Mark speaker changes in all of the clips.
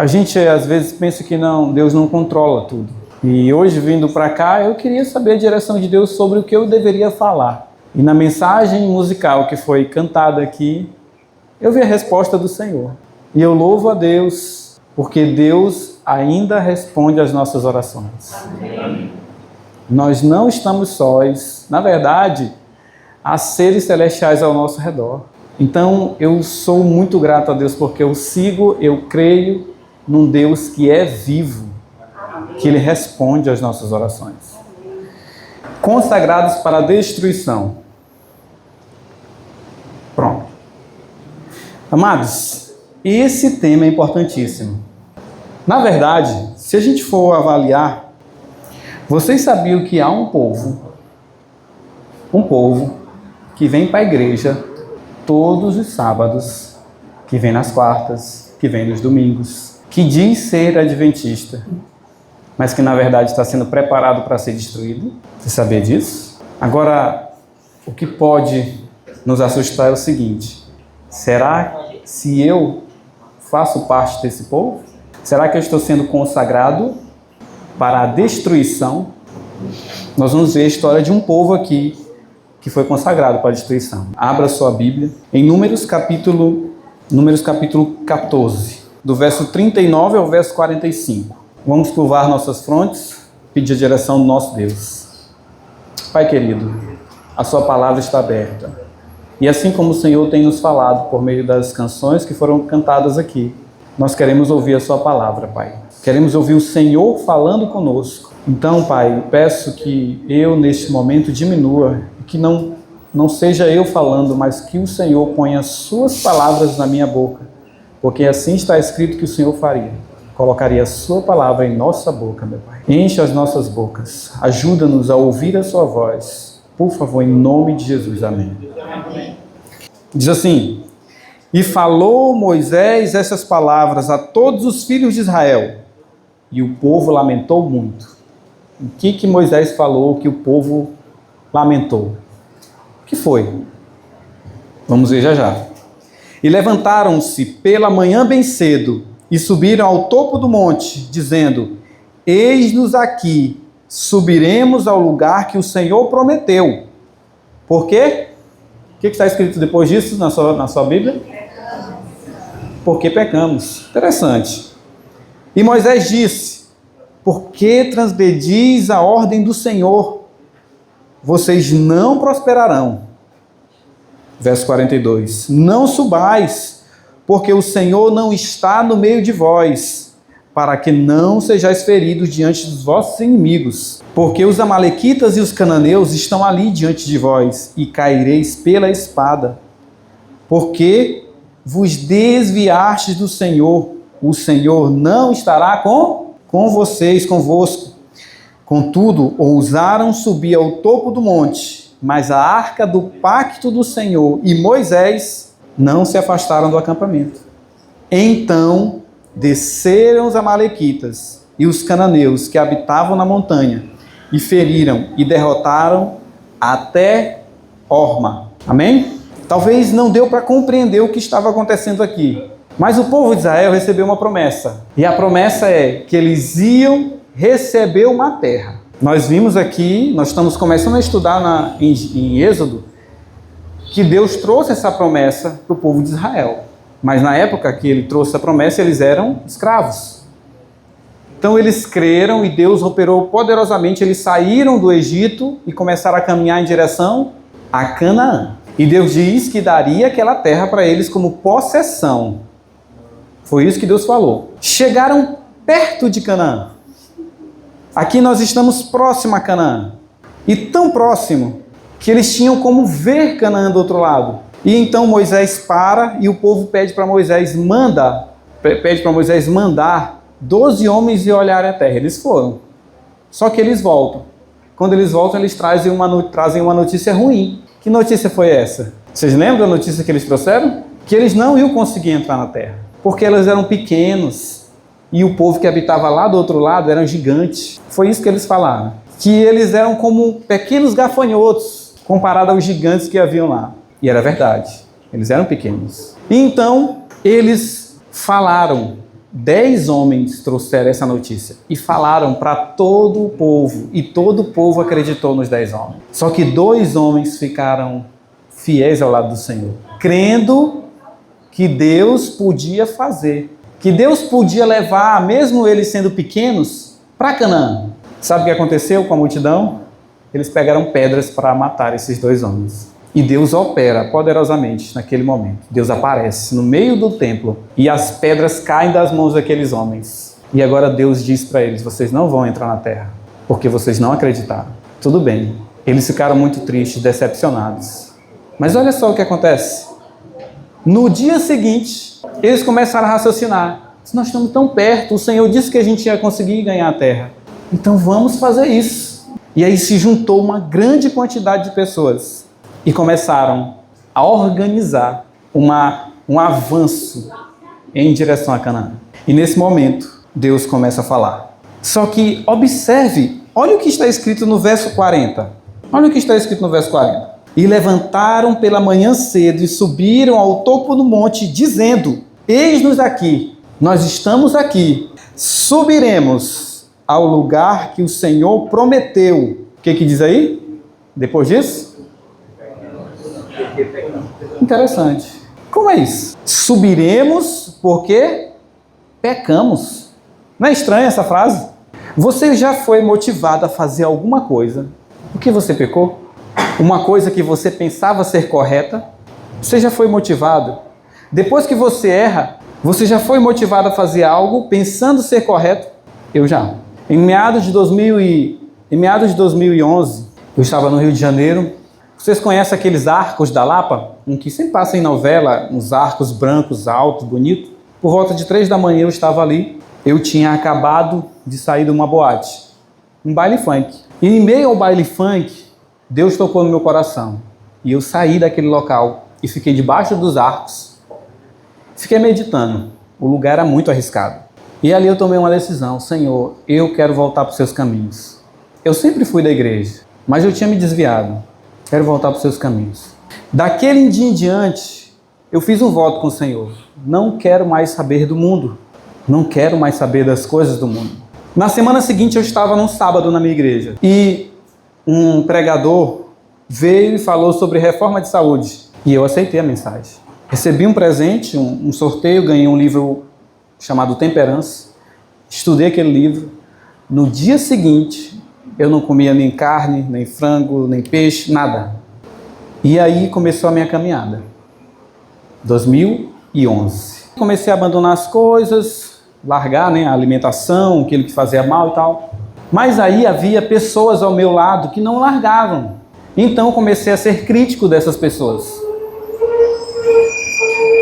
Speaker 1: A gente às vezes pensa que não, Deus não controla tudo. E hoje, vindo para cá, eu queria saber a direção de Deus sobre o que eu deveria falar. E na mensagem musical que foi cantada aqui, eu vi a resposta do Senhor. E eu louvo a Deus, porque Deus ainda responde às nossas orações. Amém. Nós não estamos sós. Na verdade, há seres celestiais ao nosso redor. Então, eu sou muito grato a Deus, porque eu creio num Deus que é vivo, que Ele responde às nossas orações. Consagrados para a destruição. Pronto. Amados, esse tema é importantíssimo. Na verdade, se a gente for avaliar, vocês sabiam que há um povo que vem para a igreja todos os sábados, que vem nas quartas, que vem nos domingos, que diz ser adventista, mas que na verdade está sendo preparado para ser destruído. Você sabia disso? Agora, o que pode nos assustar é o seguinte: será se eu faço parte desse povo? Será que eu estou sendo consagrado para a destruição? Nós vamos ver a história de um povo aqui que foi consagrado para a destruição. Abra sua Bíblia em Números capítulo 14, do verso 39 ao verso 45. Vamos curvar nossas frontes, pedir a direção do nosso Deus. Pai querido, a sua palavra está aberta. E assim como o Senhor tem nos falado por meio das canções que foram cantadas aqui, nós queremos ouvir a sua palavra, Pai. Queremos ouvir o Senhor falando conosco. Então, Pai, peço que eu, neste momento, diminua, que não seja eu falando, mas que o Senhor ponha as suas palavras na minha boca, porque assim está escrito que o Senhor faria. Colocaria a sua palavra em nossa boca, meu Pai. Enche as nossas bocas. Ajuda-nos a ouvir a sua voz. Por favor, em nome de Jesus. Amém. Amém. Diz assim: e falou Moisés essas palavras a todos os filhos de Israel, e o povo lamentou muito. O que Moisés falou que o povo lamentou? O que foi? Vamos ver já já. E levantaram-se pela manhã bem cedo, e subiram ao topo do monte, dizendo: eis-nos aqui, subiremos ao lugar que o Senhor prometeu. Por quê? O que está escrito depois disso na sua Bíblia? Porque pecamos. Interessante. E Moisés disse: por que transgredis a ordem do Senhor? Vocês não prosperarão. Verso 42. Não subais, porque o Senhor não está no meio de vós, para que não sejais feridos diante dos vossos inimigos. Porque os amalequitas e os cananeus estão ali diante de vós, e caireis pela espada. Porque vos desviastes do Senhor, o Senhor não estará convosco. Contudo, ousaram subir ao topo do monte, mas a arca do pacto do Senhor e Moisés não se afastaram do acampamento. Então desceram os amalequitas e os cananeus que habitavam na montanha, e feriram e derrotaram até Horma. Amém? Talvez não deu para compreender o que estava acontecendo aqui, mas o povo de Israel recebeu uma promessa, e a promessa é que eles iam receber uma terra. Nós vimos aqui, nós estamos começando a estudar em Êxodo, que Deus trouxe essa promessa para o povo de Israel. Mas na época que ele trouxe essa promessa, eles eram escravos. Então eles creram e Deus operou poderosamente. Eles saíram do Egito e começaram a caminhar em direção a Canaã. E Deus diz que daria aquela terra para eles como possessão. Foi isso que Deus falou. Chegaram perto de Canaã. Aqui nós estamos próximo a Canaã. E tão próximo que eles tinham como ver Canaã do outro lado. E então Moisés para e o povo pede para Moisés mandar 12 homens e olharem a terra. Eles foram. Só que eles voltam. Quando eles voltam, eles trazem uma notícia ruim. Que notícia foi essa? Vocês lembram da notícia que eles trouxeram? Que eles não iam conseguir entrar na terra. Porque eles eram pequenos. E o povo que habitava lá do outro lado eram gigantes. Foi isso que eles falaram. Que eles eram como pequenos gafanhotos comparado aos gigantes que haviam lá. E era verdade. Eles eram pequenos. E então, eles falaram 10 homens trouxeram essa notícia e falaram para todo o povo, e todo o povo acreditou nos 10 homens. Só que 2 homens ficaram fiéis ao lado do Senhor, crendo que Deus podia fazer, que Deus podia levar, mesmo eles sendo pequenos, para Canaã. Sabe o que aconteceu com a multidão? Eles pegaram pedras para matar esses 2 homens. E Deus opera poderosamente naquele momento. Deus aparece no meio do templo e as pedras caem das mãos daqueles homens. E agora Deus diz para eles: vocês não vão entrar na terra, porque vocês não acreditaram. Tudo bem. Eles ficaram muito tristes, decepcionados. Mas olha só o que acontece. No dia seguinte, eles começaram a raciocinar. Nós estamos tão perto, o Senhor disse que a gente ia conseguir ganhar a terra. Então vamos fazer isso. E aí se juntou uma grande quantidade de pessoas e começaram a organizar um avanço em direção a Canaã. E nesse momento, Deus começa a falar. Só que observe, olha o que está escrito no verso 40. Olha o que está escrito no verso 40. E levantaram pela manhã cedo e subiram ao topo do monte, dizendo: eis-nos aqui, nós estamos aqui, subiremos ao lugar que o Senhor prometeu. O que diz aí? Depois disso? Interessante. Como é isso? Subiremos porque pecamos. Não é estranha essa frase? Você já foi motivado a fazer alguma coisa porque você pecou? Uma coisa que você pensava ser correta? Você já foi motivado? Depois que você erra, você já foi motivado a fazer algo pensando ser correto? Eu já. Em meados de 2011, eu estava no Rio de Janeiro. Vocês conhecem aqueles arcos da Lapa? Um que sempre passa em novela, uns arcos brancos, altos, bonitos. Por volta de 3 da manhã eu estava ali. Eu tinha acabado de sair de uma boate, um baile funk. E em meio ao baile funk, Deus tocou no meu coração. E eu saí daquele local e fiquei debaixo dos arcos. Fiquei meditando. O lugar era muito arriscado. E ali eu tomei uma decisão: Senhor, eu quero voltar para os seus caminhos. Eu sempre fui da igreja, mas eu tinha me desviado. Quero voltar para os seus caminhos. Daquele dia em diante, eu fiz um voto com o Senhor. Não quero mais saber do mundo. Não quero mais saber das coisas do mundo. Na semana seguinte, eu estava num sábado na minha igreja. E um pregador veio e falou sobre reforma de saúde. E eu aceitei a mensagem. Recebi um presente, um sorteio, ganhei um livro chamado Temperança. Estudei aquele livro. No dia seguinte, eu não comia nem carne, nem frango, nem peixe, nada. E aí começou a minha caminhada. 2011. Comecei a abandonar as coisas, largar, a alimentação, aquilo que fazia mal e tal. Mas aí havia pessoas ao meu lado que não largavam. Então comecei a ser crítico dessas pessoas.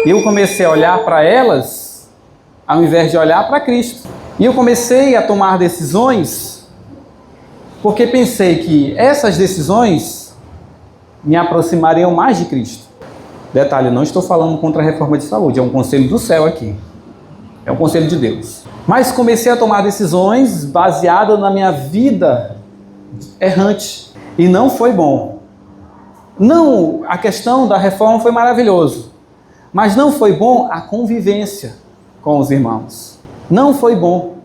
Speaker 1: Eu comecei a olhar para elas ao invés de olhar para Cristo. E eu comecei a tomar decisões porque pensei que essas decisões me aproximariam mais de Cristo. Detalhe, não estou falando contra a reforma de saúde, é um conselho do céu aqui. É um conselho de Deus. Mas comecei a tomar decisões baseadas na minha vida errante. E não foi bom. Não, a questão da reforma foi maravilhoso. Mas não foi bom a convivência com os irmãos. Não foi bom.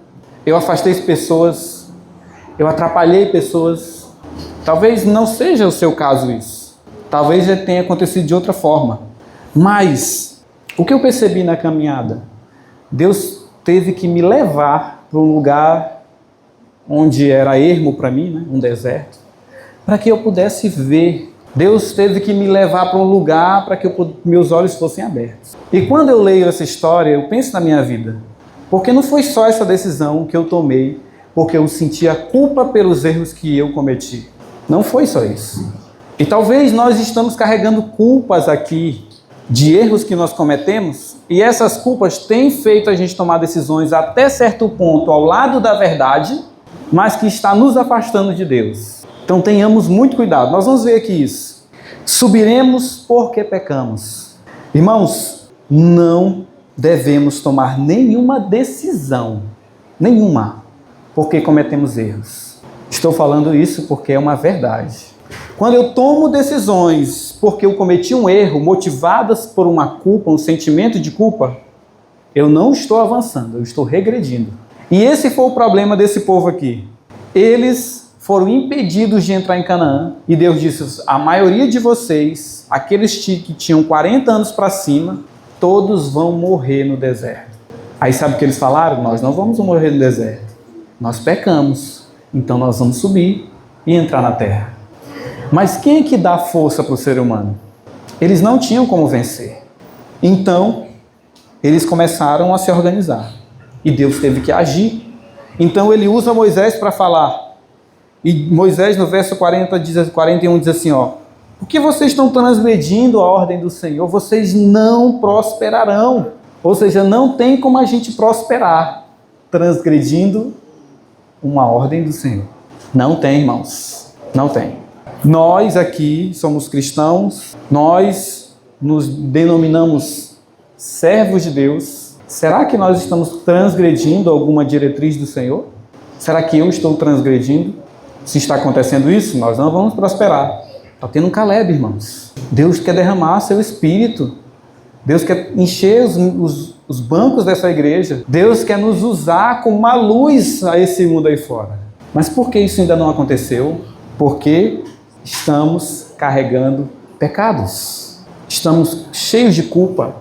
Speaker 1: Eu afastei pessoas, eu atrapalhei pessoas. Talvez não seja o seu caso isso. Talvez já tenha acontecido de outra forma. Mas o que eu percebi na caminhada? Deus teve que me levar para um lugar onde era ermo para mim, um deserto, para que eu pudesse ver. Deus teve que me levar para um lugar para que meus olhos fossem abertos. E quando eu leio essa história, eu penso na minha vida. Porque não foi só essa decisão que eu tomei, porque eu sentia culpa pelos erros que eu cometi. Não foi só isso. E talvez nós estamos carregando culpas aqui de erros que nós cometemos, e essas culpas têm feito a gente tomar decisões até certo ponto ao lado da verdade, mas que está nos afastando de Deus. Então tenhamos muito cuidado. Nós vamos ver aqui isso. Subiremos porque pecamos. Irmãos, não devemos tomar nenhuma decisão, porque cometemos erros. Estou falando isso porque é uma verdade. Quando eu tomo decisões porque eu cometi um erro, motivadas por uma culpa, um sentimento de culpa, Eu não estou avançando, eu estou regredindo. E esse foi o problema desse povo aqui. Eles foram impedidos de entrar em Canaã. E Deus disse, a maioria de vocês, aqueles que tinham 40 anos para cima, todos vão morrer no deserto. Aí sabe o que eles falaram? Nós não vamos morrer no deserto. Nós pecamos, então nós vamos subir e entrar na terra. Mas quem é que dá força para o ser humano? Eles não tinham como vencer. Então, eles começaram a se organizar. E Deus teve que agir. Então ele usa Moisés para falar. E Moisés no verso 41 diz assim, ó, por que vocês estão transgredindo a ordem do Senhor? Vocês não prosperarão. Ou seja, não tem como a gente prosperar transgredindo uma ordem do Senhor. Não tem, irmãos. Não tem. Nós aqui somos cristãos, nós nos denominamos servos de Deus. Será que nós estamos transgredindo alguma diretriz do Senhor? Será que eu estou transgredindo? Se está acontecendo isso, nós não vamos prosperar. Está tendo um Caleb, irmãos. Deus quer derramar seu Espírito. Deus quer encher os bancos dessa igreja. Deus quer nos usar como uma luz a esse mundo aí fora. Mas por que isso ainda não aconteceu? Porque estamos carregando pecados. Estamos cheios de culpa,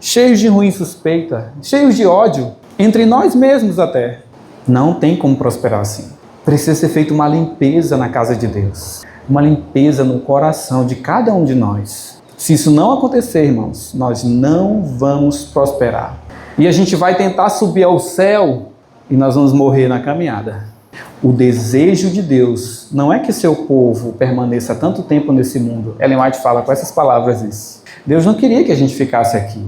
Speaker 1: cheios de ruim suspeita, cheios de ódio, entre nós mesmos até. Não tem como prosperar assim. Precisa ser feita uma limpeza na casa de Deus. Uma limpeza no coração de cada um de nós. Se isso não acontecer, irmãos, nós não vamos prosperar. E a gente vai tentar subir ao céu e nós vamos morrer na caminhada. O desejo de Deus não é que seu povo permaneça tanto tempo nesse mundo. Ellen White fala com essas palavras isso. Deus não queria que a gente ficasse aqui,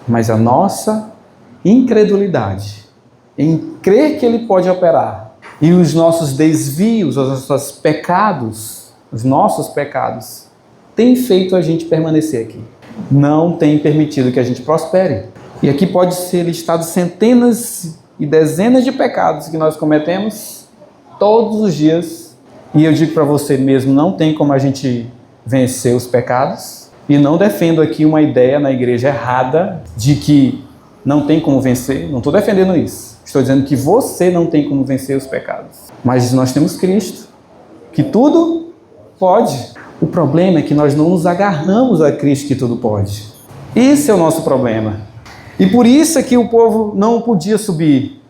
Speaker 1: mas a nossa incredulidade em crer que Ele pode operar e os nossos desvios, os nossos pecados, têm feito a gente permanecer aqui. Não tem permitido que a gente prospere. E aqui pode ser listado centenas e dezenas de pecados que nós cometemos todos os dias. E eu digo para você mesmo, não tem como a gente vencer os pecados. E não defendo aqui uma ideia na igreja errada de que não tem como vencer. Não estou defendendo isso. Estou dizendo que você não tem como vencer os pecados. Mas nós temos Cristo, que tudo pode. O problema é que nós não nos agarramos a Cristo que tudo pode. Esse é o nosso problema. E por isso é que o povo não podia subir.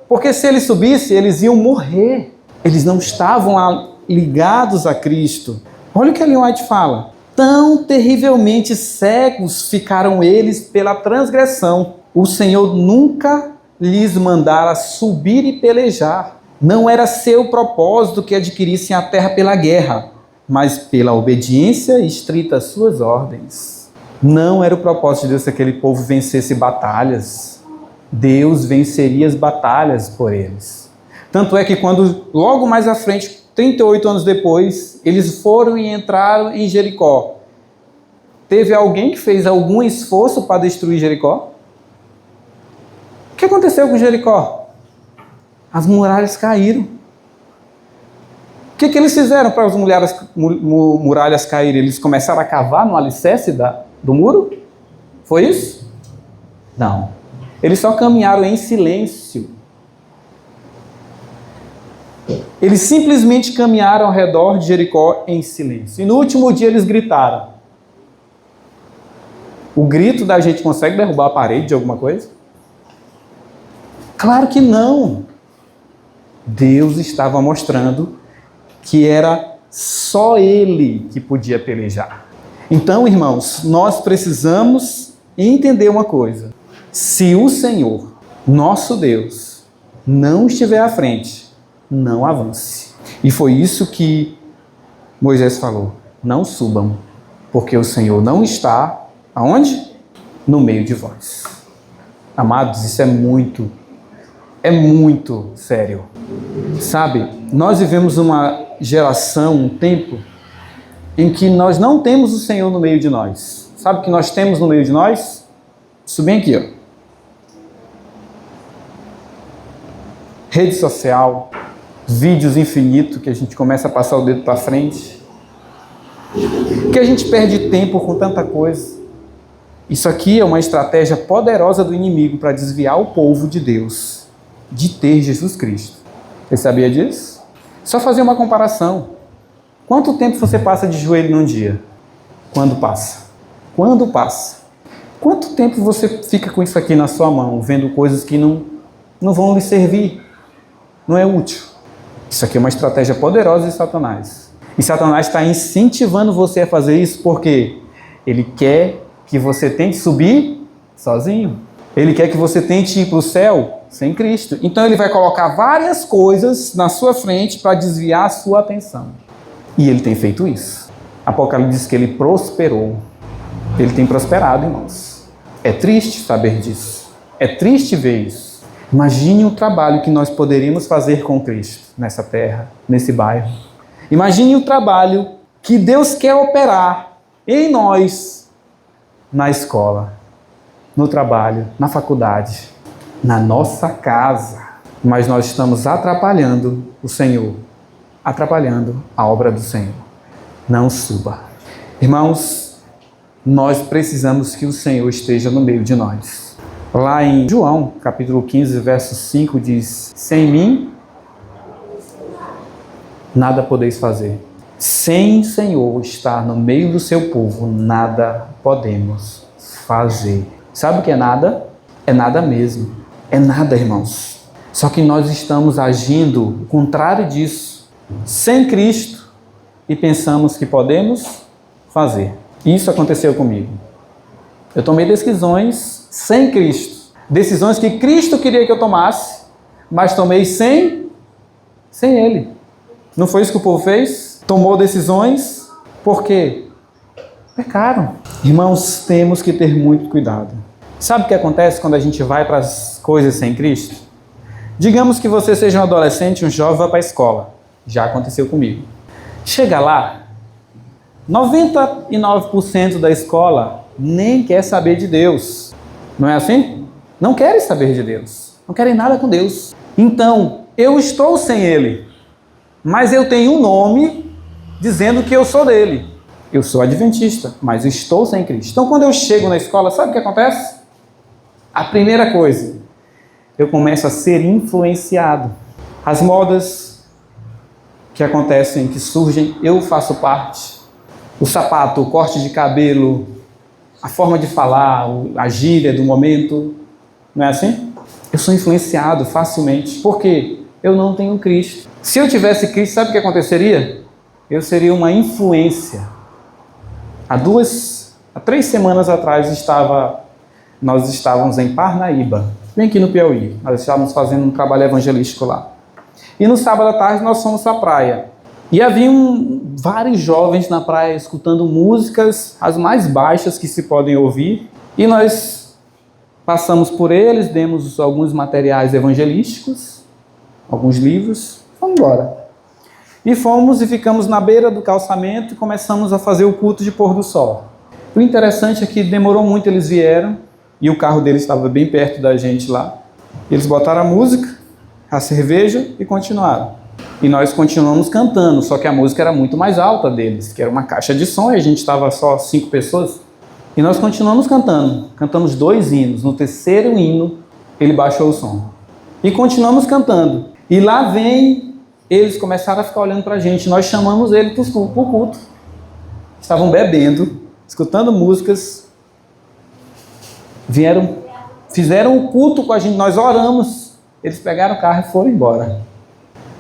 Speaker 1: Porque se eles subissem, eles iam morrer. Eles não estavam ligados a Cristo. Olha o que Ellen White fala. Tão terrivelmente cegos ficaram eles pela transgressão. O Senhor nunca lhes mandara subir e pelejar. Não era seu propósito que adquirissem a terra pela guerra, mas pela obediência estrita às suas ordens. Não era o propósito de Deus que aquele povo vencesse batalhas. Deus venceria as batalhas por eles. Tanto é que quando, logo mais à frente, 38 anos depois, eles foram e entraram em Jericó. Teve alguém que fez algum esforço para destruir Jericó? O que aconteceu com Jericó? As muralhas caíram. O que eles fizeram para as muralhas caírem? Eles começaram a cavar no alicerce do muro? Foi isso? Não. Eles só caminharam em silêncio. Eles simplesmente caminharam ao redor de Jericó em silêncio. E no último dia eles gritaram. O grito da gente consegue derrubar a parede de alguma coisa? Claro que não. Deus estava mostrando que era só Ele que podia pelejar. Então, irmãos, nós precisamos entender uma coisa. Se o Senhor, nosso Deus, não estiver à frente, não avance. E foi isso que Moisés falou. Não subam, porque o Senhor não está, aonde? No meio de vós. Amados, isso é muito sério. Sabe, nós vivemos uma geração, um tempo, em que nós não temos o Senhor no meio de nós. Sabe o que nós temos no meio de nós? Isso bem aqui, ó. Rede social, vídeos infinitos que a gente começa a passar o dedo para frente. Que a gente perde tempo com tanta coisa. Isso aqui é uma estratégia poderosa do inimigo para desviar o povo de Deus de ter Jesus Cristo. Você sabia disso? Só fazer uma comparação. Quanto tempo você passa de joelho num dia? Quando passa? Quando passa? Quanto tempo você fica com isso aqui na sua mão, vendo coisas que não vão lhe servir? Não é útil. Isso aqui é uma estratégia poderosa de Satanás. E Satanás está incentivando você a fazer isso porque ele quer que você tente subir sozinho. Ele quer que você tente ir para o céu sem Cristo. Então ele vai colocar várias coisas na sua frente para desviar a sua atenção. E ele tem feito isso. Apocalipse diz que ele prosperou. Ele tem prosperado, irmãos. É triste saber disso. É triste ver isso. Imagine o trabalho que nós poderíamos fazer com Cristo nessa terra, nesse bairro. Imagine o trabalho que Deus quer operar em nós, na escola, no trabalho, na faculdade, na nossa casa. Mas nós estamos atrapalhando o Senhor, atrapalhando a obra do Senhor. Não suba. Irmãos, nós precisamos que o Senhor esteja no meio de nós. Lá em João, capítulo 15, verso 5, diz: sem mim, nada podeis fazer. Sem o Senhor estar no meio do seu povo, nada podemos fazer. Sabe o que é nada? É nada mesmo. É nada, irmãos. Só que nós estamos agindo o contrário disso, sem Cristo, e pensamos que podemos fazer. Isso aconteceu comigo. Eu tomei decisões sem Cristo. Decisões que Cristo queria que eu tomasse, mas tomei sem Ele. Não foi isso que o povo fez? Tomou decisões, por quê? Pecaram. Irmãos, temos que ter muito cuidado. Sabe o que acontece quando a gente vai para as coisas sem Cristo? Digamos que você seja um adolescente, um jovem, vai para a escola. Já aconteceu comigo. Chega lá, 99% da escola nem quer saber de Deus. Não é assim? Não querem saber de Deus. Não querem nada com Deus. Então, eu estou sem Ele. Mas eu tenho um nome dizendo que eu sou dele. Eu sou adventista, mas estou sem Cristo. Então, quando eu chego na escola, sabe o que acontece? A primeira coisa, eu começo a ser influenciado. As modas que acontecem, que surgem, eu faço parte. O sapato, o corte de cabelo, a forma de falar, a gíria do momento, não é assim? Eu sou influenciado facilmente. Por quê? Eu não tenho Cristo. Se eu tivesse Cristo, sabe o que aconteceria? Eu seria uma influência. Há 3 semanas atrás, nós estávamos em Parnaíba, bem aqui no Piauí. Nós estávamos fazendo um trabalho evangelístico lá. E no sábado à tarde nós fomos para a praia. E haviam vários jovens na praia escutando músicas, as mais baixas que se podem ouvir. E nós passamos por eles, demos alguns materiais evangelísticos, alguns livros, fomos embora. E fomos e ficamos na beira do calçamento e começamos a fazer o culto de pôr do sol. O interessante é que demorou muito, eles vieram e o carro deles estava bem perto da gente lá. Eles botaram a música, a cerveja e continuaram. E nós continuamos cantando, só que a música era muito mais alta deles, que era uma caixa de som e a gente estava só 5 pessoas. E nós continuamos cantando, cantamos 2 hinos. No terceiro hino, ele baixou o som. E continuamos cantando. E lá vem, eles começaram a ficar olhando para a gente. Nós chamamos eles para o culto. Estavam bebendo, escutando músicas. Vieram, fizeram o culto com a gente. Nós oramos. Eles pegaram o carro e foram embora.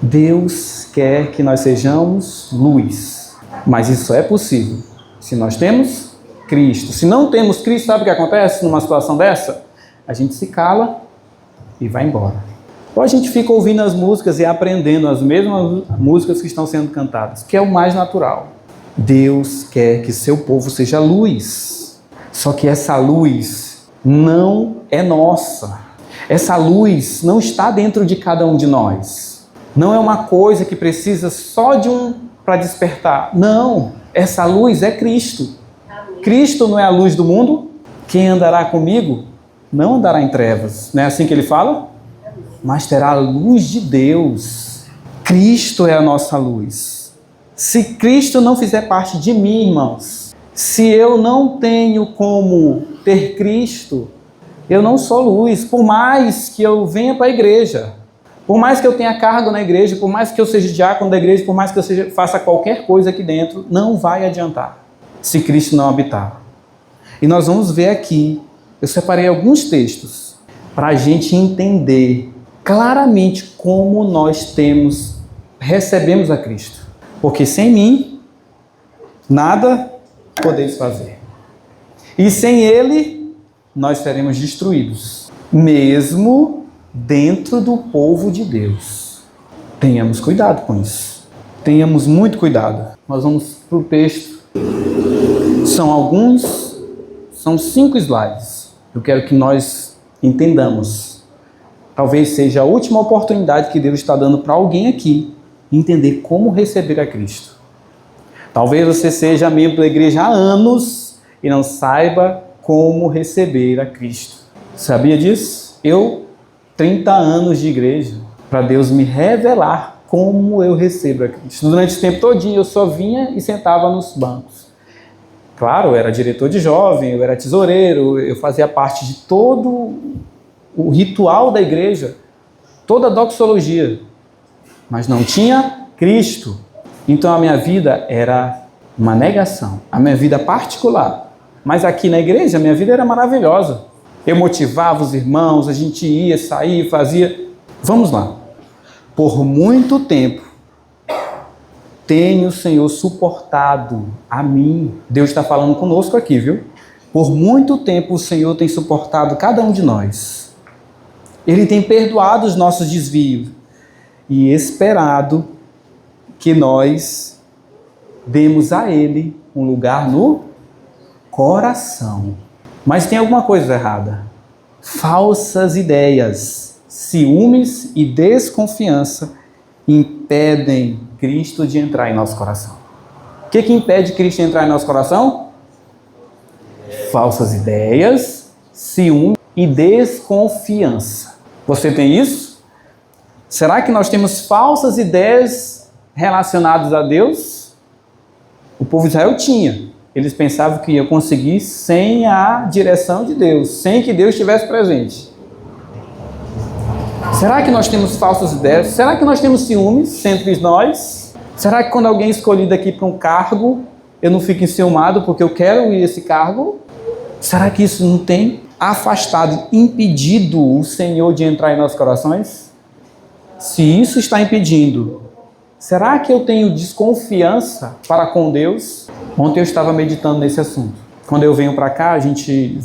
Speaker 1: Deus quer que nós sejamos luz. Mas isso é possível se nós temos Cristo. Se não temos Cristo, sabe o que acontece numa situação dessa? A gente se cala e vai embora. Ou a gente fica ouvindo as músicas e aprendendo as mesmas músicas que estão sendo cantadas, que é o mais natural. Deus quer que seu povo seja luz. Só que essa luz não é nossa. Essa luz não está dentro de cada um de nós. Não é uma coisa que precisa só de um para despertar. Não, essa luz é Cristo. Cristo não é a luz do mundo? Quem andará comigo não andará em trevas. Não é assim que ele fala? Mas terá a luz de Deus. Cristo é a nossa luz. Se Cristo não fizer parte de mim, irmãos, Se eu não tenho como ter Cristo, eu não sou luz. Por mais que eu venha para a igreja, por mais que eu tenha cargo na igreja, por mais que eu seja diácono da igreja, por mais que eu faça qualquer coisa aqui dentro, não vai adiantar se Cristo não habitar. E nós vamos ver aqui, eu separei alguns textos para a gente entender claramente como nós recebemos a Cristo. Porque sem mim, nada podeis fazer. E sem Ele, nós seremos destruídos, mesmo dentro do povo de Deus. Tenhamos cuidado com isso. Tenhamos muito cuidado. Nós vamos para o texto. São 5 slides. Eu quero que nós entendamos. Talvez seja a última oportunidade que Deus está dando para alguém aqui entender como receber a Cristo. Talvez você seja membro da igreja há anos e não saiba como receber a Cristo. Sabia disso? 30 anos de igreja, para Deus me revelar como eu recebo a Cristo. Durante esse tempo todinho eu só vinha e sentava nos bancos. Claro, eu era diretor de jovem, eu era tesoureiro, eu fazia parte de todo o ritual da igreja, toda a doxologia, mas não tinha Cristo. Então a minha vida era uma negação, a minha vida particular. Mas aqui na igreja a minha vida era maravilhosa. Eu motivava os irmãos, a gente ia, saía, fazia. Vamos lá. Por muito tempo tem o Senhor suportado a mim. Deus está falando conosco aqui, viu? Por muito tempo o Senhor tem suportado cada um de nós. Ele tem perdoado os nossos desvios e esperado que nós demos a Ele um lugar no coração. Mas tem alguma coisa errada. Falsas ideias, ciúmes e desconfiança impedem Cristo de entrar em nosso coração. O que impede Cristo de entrar em nosso coração? Falsas ideias, ciúme e desconfiança. Você tem isso? Será que nós temos falsas ideias relacionadas a Deus? O povo de Israel tinha. Eles pensavam que ia conseguir sem a direção de Deus, sem que Deus estivesse presente. Será que nós temos falsas ideias? Será que nós temos ciúmes entre nós? Será que quando alguém é escolhido aqui para um cargo, eu não fico enciumado porque eu quero ir a esse cargo? Será que isso não tem afastado, impedido o Senhor de entrar em nossos corações? Se isso está impedindo, será que eu tenho desconfiança para com Deus? Ontem eu estava meditando nesse assunto. Quando eu venho para cá, a gente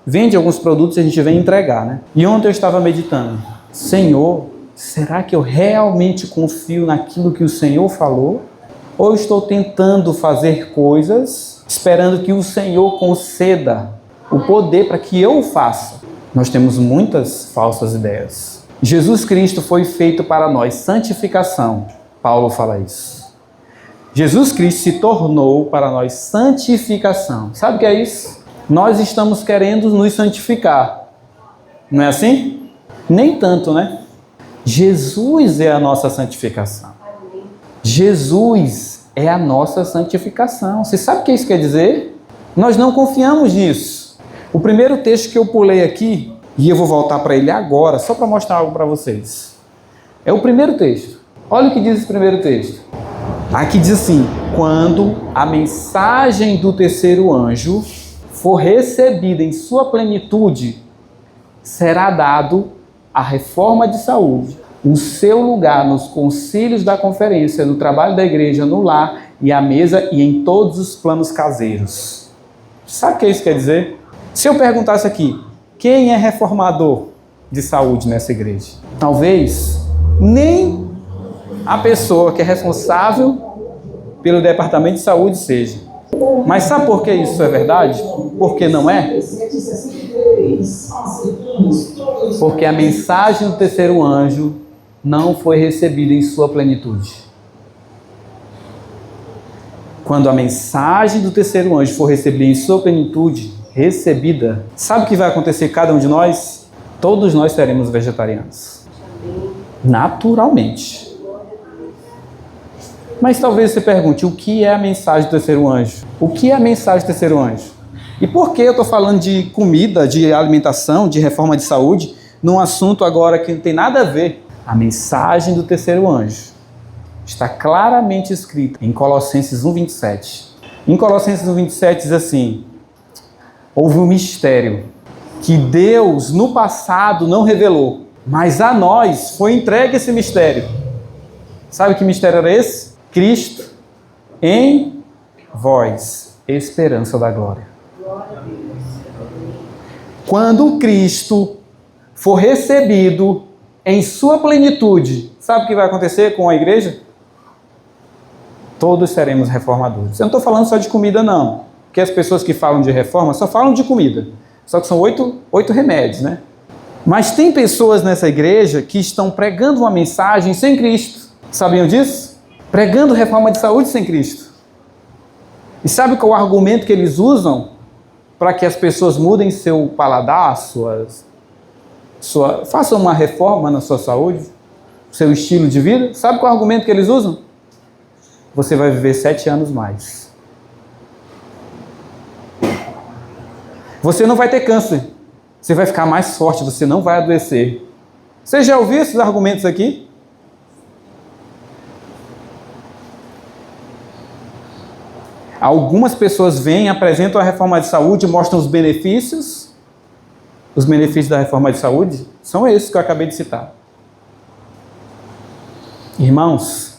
Speaker 1: vende alguns produtos e a gente vem entregar, né? E ontem eu estava meditando. Senhor, será que eu realmente confio naquilo que o Senhor falou? Ou eu estou tentando fazer coisas, esperando que o Senhor conceda o poder para que eu o faça? Nós temos muitas falsas ideias. Jesus Cristo foi feito para nós santificação. Paulo fala isso. Jesus Cristo se tornou para nós santificação. Sabe o que é isso? Nós estamos querendo nos santificar. Não é assim? Nem tanto, né? Jesus é a nossa santificação. Jesus é a nossa santificação. Você sabe o que isso quer dizer? Nós não confiamos nisso. O primeiro texto que eu pulei aqui, e eu vou voltar para ele agora, só para mostrar algo para vocês. É o primeiro texto. Olha o que diz esse primeiro texto. Aqui diz assim: quando a mensagem do terceiro anjo for recebida em sua plenitude, será dado a reforma de saúde, o seu lugar nos concílios da conferência, no trabalho da igreja, no lar e à mesa e em todos os planos caseiros. Sabe o que isso quer dizer? Se eu perguntasse aqui, quem é reformador de saúde nessa igreja? Talvez nem a pessoa que é responsável pelo departamento de saúde seja. Mas sabe por que isso é verdade? Por que não é? Porque a mensagem do terceiro anjo não foi recebida em sua plenitude. Quando a mensagem do terceiro anjo for recebida em sua plenitude, sabe o que vai acontecer com cada um de nós? Todos nós seremos vegetarianos. Naturalmente. Mas talvez você pergunte, o que é a mensagem do terceiro anjo? O que é a mensagem do terceiro anjo? E por que eu estou falando de comida, de alimentação, de reforma de saúde, num assunto agora que não tem nada a ver? A mensagem do terceiro anjo está claramente escrita em Colossenses 1:27. Em Colossenses 1:27 diz assim: houve um mistério que Deus no passado não revelou, mas a nós foi entregue esse mistério. Sabe que mistério era esse? Cristo em vós, esperança da glória. Quando Cristo for recebido em sua plenitude, sabe o que vai acontecer com a igreja? Todos seremos reformadores. Eu não estou falando só de comida, não. Porque as pessoas que falam de reforma só falam de comida. Só que são oito remédios, né? Mas tem pessoas nessa igreja que estão pregando uma mensagem sem Cristo. Sabiam disso? Pregando reforma de saúde sem Cristo. E sabe qual é o argumento que eles usam para que as pessoas mudem seu paladar, façam uma reforma na sua saúde, seu estilo de vida? Sabe qual é o argumento que eles usam? Você vai viver 7 anos mais. Você não vai ter câncer. Você vai ficar mais forte, você não vai adoecer. Você já ouviu esses argumentos aqui? Algumas pessoas vêm, apresentam a reforma de saúde, mostram os benefícios. Os benefícios da reforma de saúde são esses que eu acabei de citar. Irmãos,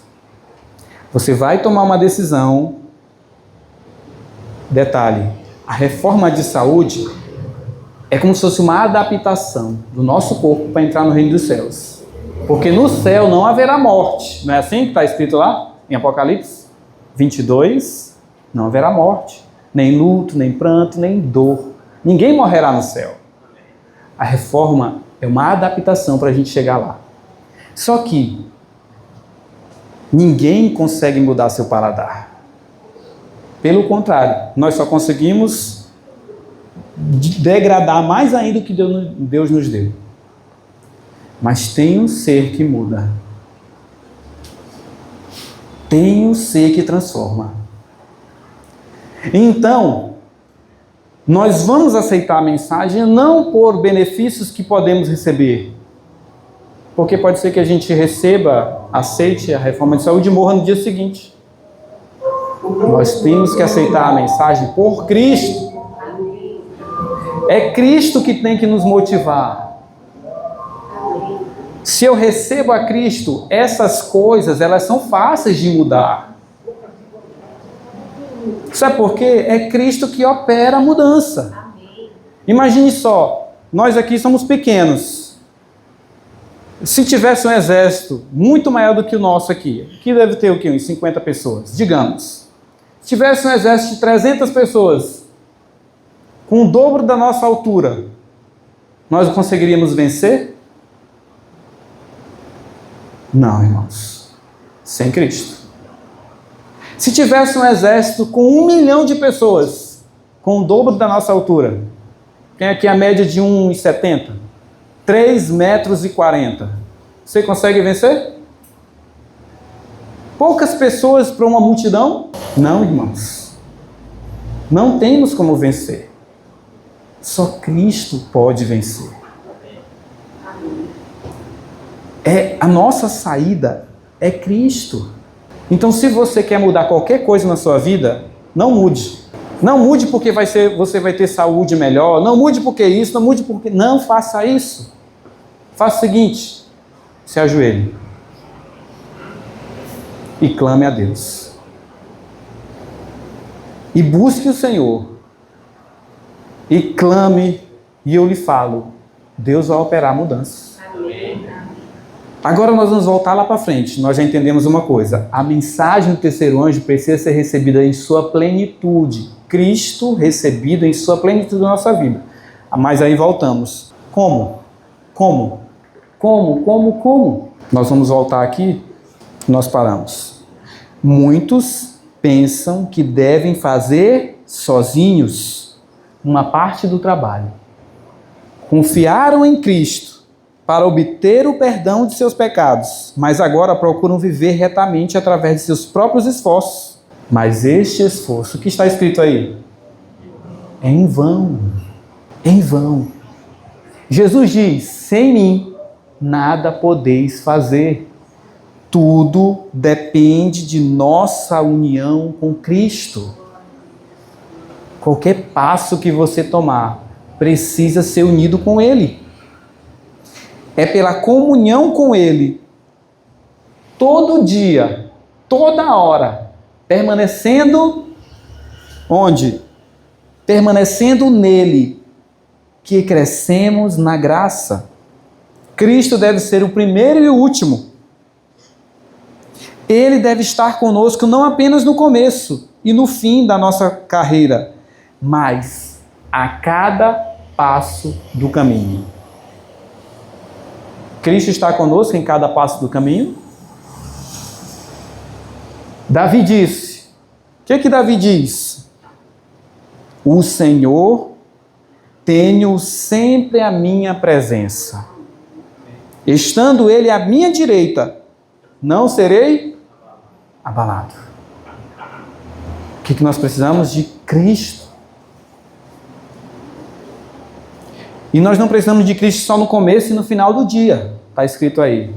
Speaker 1: você vai tomar uma decisão. Detalhe, a reforma de saúde é como se fosse uma adaptação do nosso corpo para entrar no reino dos céus. Porque no céu não haverá morte. Não é assim que está escrito lá em Apocalipse 22? Não haverá morte, nem luto, nem pranto, nem dor. Ninguém morrerá no céu. A reforma é uma adaptação para a gente chegar lá. Só que ninguém consegue mudar seu paladar. Pelo contrário, nós só conseguimos degradar mais ainda o que Deus nos deu. Mas tem um ser que muda. Tem um ser que transforma. Então, nós vamos aceitar a mensagem não por benefícios que podemos receber. Porque pode ser que a gente aceite a reforma de saúde e morra no dia seguinte. Nós temos que aceitar a mensagem por Cristo. É Cristo que tem que nos motivar. Se eu recebo a Cristo, essas coisas, elas são fáceis de mudar. Sabe por quê? É Cristo que opera a mudança. Imagine só, nós aqui somos pequenos. Se tivesse um exército muito maior do que o nosso aqui deve ter o quê? Uns 50 pessoas, digamos. Se tivesse um exército de 300 pessoas, com o dobro da nossa altura, nós conseguiríamos vencer? Não, irmãos. Sem Cristo. Se tivesse um exército com 1 milhão de pessoas, com o dobro da nossa altura, tem aqui a média de 1,70, 3,40 metros, você consegue vencer? Poucas pessoas para uma multidão? Não, irmãos. Não temos como vencer. Só Cristo pode vencer. A nossa saída é Cristo. Então, se você quer mudar qualquer coisa na sua vida, não mude. Não mude porque você vai ter saúde melhor. Não mude porque isso, não mude porque... Não faça isso. Faça o seguinte, se ajoelhe e clame a Deus. E busque o Senhor. E clame, e eu lhe falo, Deus vai operar mudanças. Amém. Agora nós vamos voltar lá para frente. Nós já entendemos uma coisa. A mensagem do terceiro anjo precisa ser recebida em sua plenitude. Cristo recebido em sua plenitude da nossa vida. Mas aí voltamos. Como? Nós vamos voltar aqui. Nós paramos. Muitos pensam que devem fazer sozinhos uma parte do trabalho. Confiaram em Cristo para obter o perdão de seus pecados, mas agora procuram viver retamente através de seus próprios esforços. Mas este esforço, o que está escrito aí? É em vão. Em vão. Jesus diz: sem mim nada podeis fazer. Tudo depende de nossa união com Cristo. Qualquer passo que você tomar precisa ser unido com Ele. É pela comunhão com Ele, todo dia, toda hora, permanecendo onde? Permanecendo nele, que crescemos na graça. Cristo deve ser o primeiro e o último. Ele deve estar conosco não apenas no começo e no fim da nossa carreira, mas a cada passo do caminho. Cristo está conosco em cada passo do caminho? Davi disse, o que Davi diz? O Senhor tenho sempre a minha presença. Estando Ele à minha direita, não serei abalado. O que nós precisamos? De Cristo. E nós não precisamos de Cristo só no começo e no final do dia. Está escrito aí.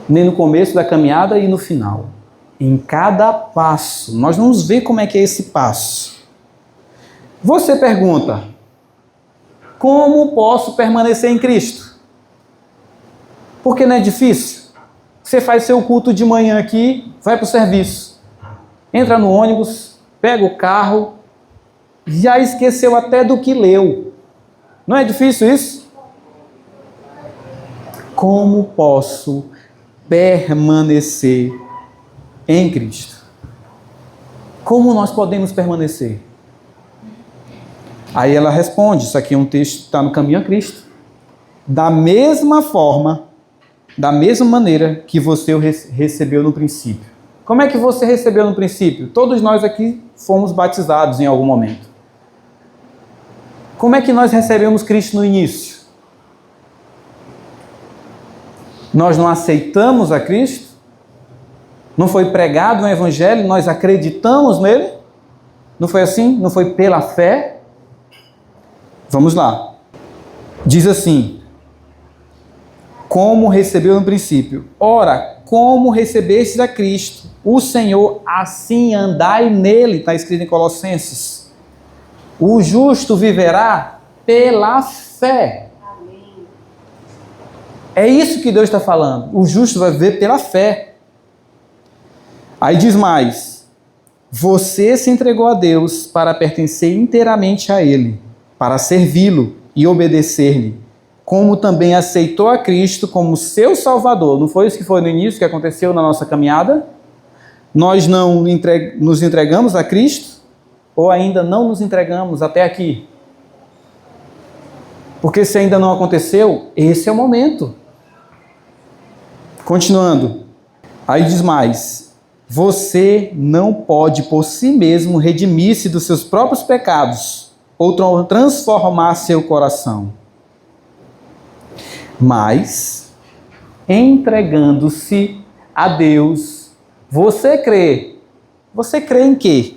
Speaker 1: Nem no começo da caminhada e no final. Em cada passo. Nós vamos ver como é que é esse passo. Você pergunta: como posso permanecer em Cristo? Porque não é difícil. Você faz seu culto de manhã aqui, vai para o serviço. Entra no ônibus, pega o carro, já esqueceu até do que leu. Não é difícil isso? Como posso permanecer em Cristo? Como nós podemos permanecer? Aí ela responde, isso aqui é um texto que está no caminho a Cristo. Da mesma forma, da mesma maneira que você o recebeu no princípio. Como é que você recebeu no princípio? Todos nós aqui fomos batizados em algum momento. Como é que nós recebemos Cristo no início? Nós não aceitamos a Cristo? Não foi pregado no Evangelho? Nós acreditamos nele? Não foi assim? Não foi pela fé? Vamos lá. Diz assim: como recebeu no princípio. Ora, como recebestes a Cristo, o Senhor, assim andai nele. Está escrito em Colossenses. O justo viverá pela fé. Amém. É isso que Deus está falando. O justo vai viver pela fé. Aí diz mais: você se entregou a Deus para pertencer inteiramente a Ele, para servi-lo e obedecer-lhe, como também aceitou a Cristo como seu Salvador. Não foi isso que foi no início que aconteceu na nossa caminhada? Nós não nos entregamos a Cristo? Ou ainda não nos entregamos até aqui? Porque se ainda não aconteceu, esse é o momento. Continuando. Aí diz mais: você não pode por si mesmo redimir-se dos seus próprios pecados ou transformar seu coração. Mas, entregando-se a Deus, você crê. Você crê em quê?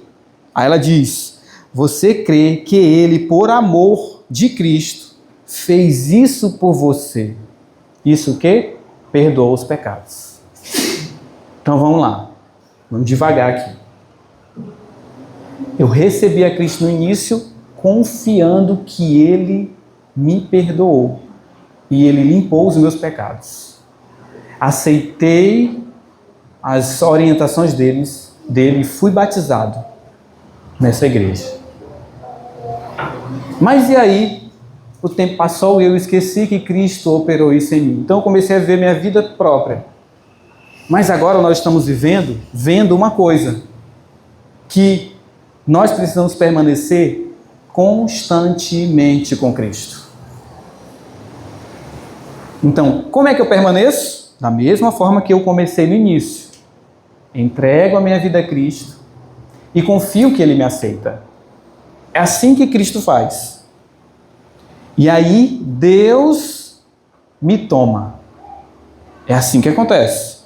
Speaker 1: Aí ela diz: você crê que Ele, por amor de Cristo, fez isso por você. Isso o quê? Perdoou os pecados. Então vamos lá. Vamos devagar aqui. Eu recebi a Cristo no início, confiando que Ele me perdoou. E Ele limpou os meus pecados. Aceitei as orientações dele e fui batizado nessa igreja. Mas e aí? O tempo passou e eu esqueci que Cristo operou isso em mim. Então eu comecei a ver minha vida própria. Mas agora nós estamos vendo uma coisa. Que nós precisamos permanecer constantemente com Cristo. Então, como é que eu permaneço? Da mesma forma que eu comecei no início. Entrego a minha vida a Cristo e confio que Ele me aceita. É assim que Cristo faz. E aí, Deus me toma. É assim que acontece.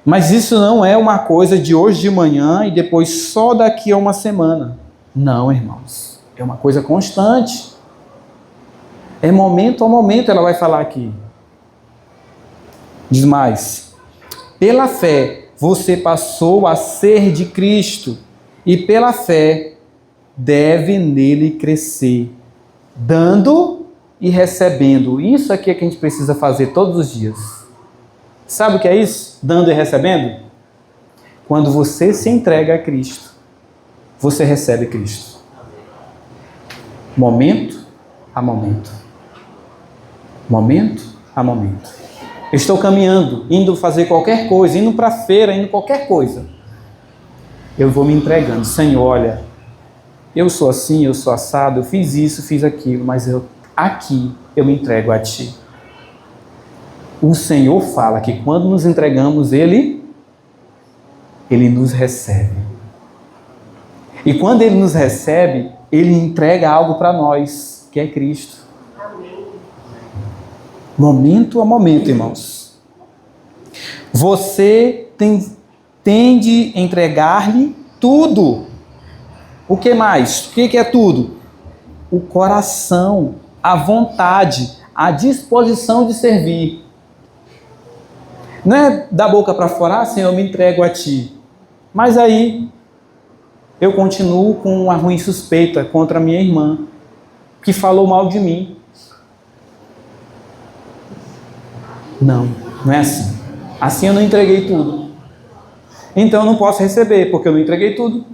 Speaker 1: Mas isso não é uma coisa de hoje de manhã e depois só daqui a uma semana. Não, irmãos. É uma coisa constante. É momento a momento, ela vai falar aqui. Diz mais. Pela fé, você passou a ser de Cristo. E pela fé, deve nele crescer. Dando e recebendo. Isso aqui é que a gente precisa fazer todos os dias. Sabe o que é isso? Dando e recebendo? Quando você se entrega a Cristo, você recebe Cristo. Momento a momento. Momento a momento. Eu estou caminhando, indo fazer qualquer coisa, indo para a feira, indo qualquer coisa. Eu vou me entregando. Senhor, olha, eu sou assim, eu sou assado, eu fiz isso, fiz aquilo, mas aqui eu me entrego a Ti. O Senhor fala que quando nos entregamos, Ele nos recebe. E quando Ele nos recebe, Ele entrega algo para nós, que é Cristo. Amém. Momento a momento, irmãos. Você tende a entregar-lhe tudo. O que mais? O que é tudo? O coração, a vontade, a disposição de servir. Não é da boca para fora, Senhor, eu me entrego a Ti. Mas aí eu continuo com uma ruim suspeita contra a minha irmã, que falou mal de mim. Não é assim. Assim eu não entreguei tudo. Então eu não posso receber, porque eu não entreguei tudo.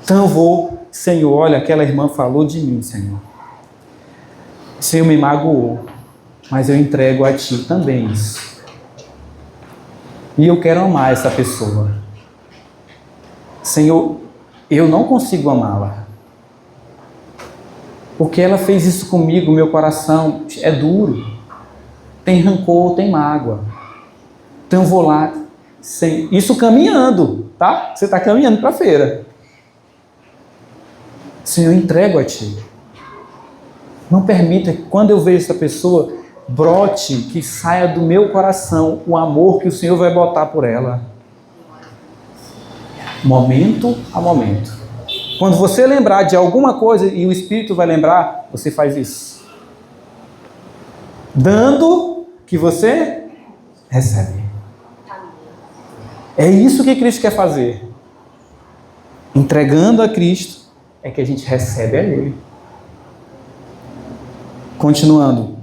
Speaker 1: Então eu vou, Senhor, olha, aquela irmã falou de mim, Senhor. O Senhor me magoou, mas eu entrego a Ti também isso. E eu quero amar essa pessoa. Senhor, eu não consigo amá-la. Porque ela fez isso comigo, meu coração é duro. Tem rancor, tem mágoa. Então eu vou lá, isso caminhando, tá? Você está caminhando para a feira. Senhor, eu entrego a Ti. Não permita que quando eu vejo essa pessoa, brote, que saia do meu coração o amor que o Senhor vai botar por ela. Momento a momento. Quando você lembrar de alguma coisa e o Espírito vai lembrar, você faz isso. Dando que você recebe. É isso que Cristo quer fazer. Entregando a Cristo é que a gente recebe a Ele. Continuando.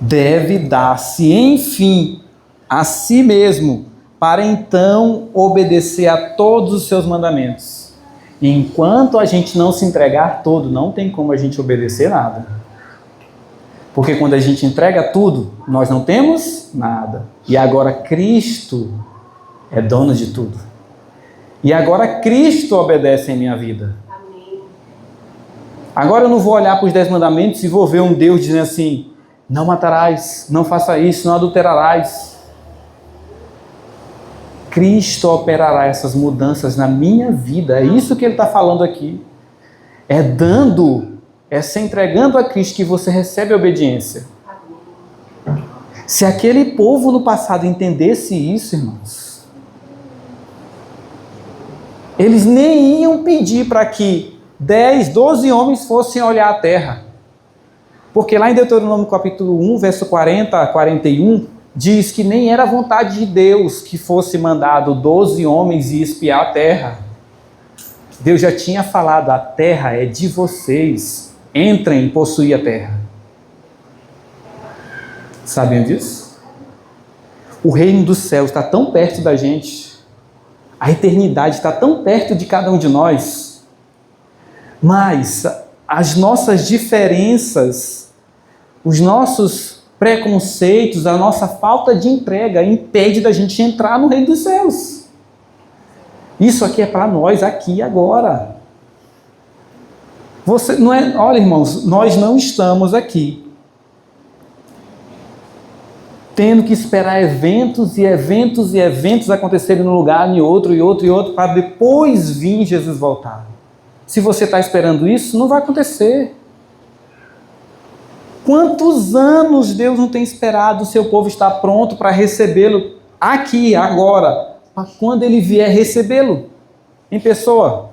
Speaker 1: Deve dar-se, enfim, a si mesmo, para então obedecer a todos os seus mandamentos. E enquanto a gente não se entregar todo, não tem como a gente obedecer nada. Porque quando a gente entrega tudo, nós não temos nada. E agora Cristo é dono de tudo. E agora Cristo obedece em minha vida. Agora eu não vou olhar para os 10 mandamentos e vou ver um Deus dizendo assim: não matarás, não faça isso, não adulterarás. Cristo operará essas mudanças na minha vida. É isso que Ele está falando aqui. É dando, é se entregando a Cristo que você recebe a obediência. Se aquele povo no passado entendesse isso, irmãos, eles nem iam pedir para que 10, 12 homens fossem olhar a terra. Porque lá em Deuteronômio capítulo 1, verso 40 a 41, diz que nem era vontade de Deus que fosse mandado 12 homens e espiar a terra. Deus já tinha falado: a terra é de vocês, entrem e possuem a terra. Sabiam disso? O reino dos céus está tão perto da gente, a eternidade está tão perto de cada um de nós, mas as nossas diferenças, os nossos preconceitos, a nossa falta de entrega impede da gente entrar no reino dos céus. Isso aqui é para nós, aqui e agora. Você não é, olha, irmãos, nós não estamos aqui tendo que esperar eventos e eventos e eventos acontecerem num lugar, em outro, e outro, e outro, para depois vir Jesus voltar. Se você está esperando isso, não vai acontecer. Quantos anos Deus não tem esperado o seu povo estar pronto para recebê-lo aqui, agora, para quando ele vier recebê-lo em pessoa?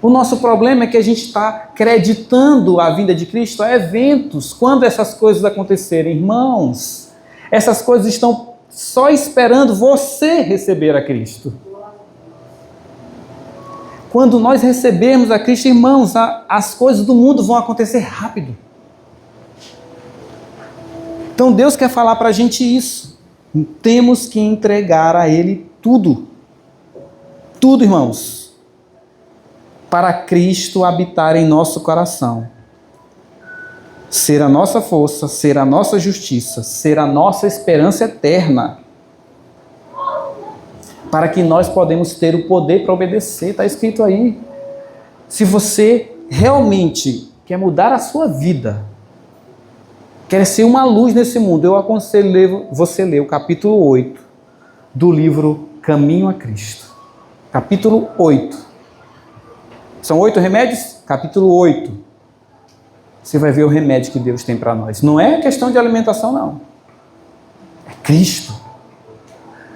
Speaker 1: O nosso problema é que a gente está acreditando a vinda de Cristo a eventos. Quando essas coisas acontecerem, irmãos, essas coisas estão só esperando você receber a Cristo. Quando nós recebermos a Cristo, irmãos, as coisas do mundo vão acontecer rápido. Então Deus quer falar para a gente isso. Temos que entregar a Ele tudo. Tudo, irmãos. Para Cristo habitar em nosso coração. Ser a nossa força, ser a nossa justiça, ser a nossa esperança eterna. Para que nós podemos ter o poder para obedecer. Está escrito aí. Se você realmente quer mudar a sua vida, quer ser uma luz nesse mundo, eu aconselho você ler o capítulo 8 do livro Caminho a Cristo. Capítulo 8. São 8 remédios? Capítulo 8. Você vai ver o remédio que Deus tem para nós. Não é questão de alimentação, não. É Cristo.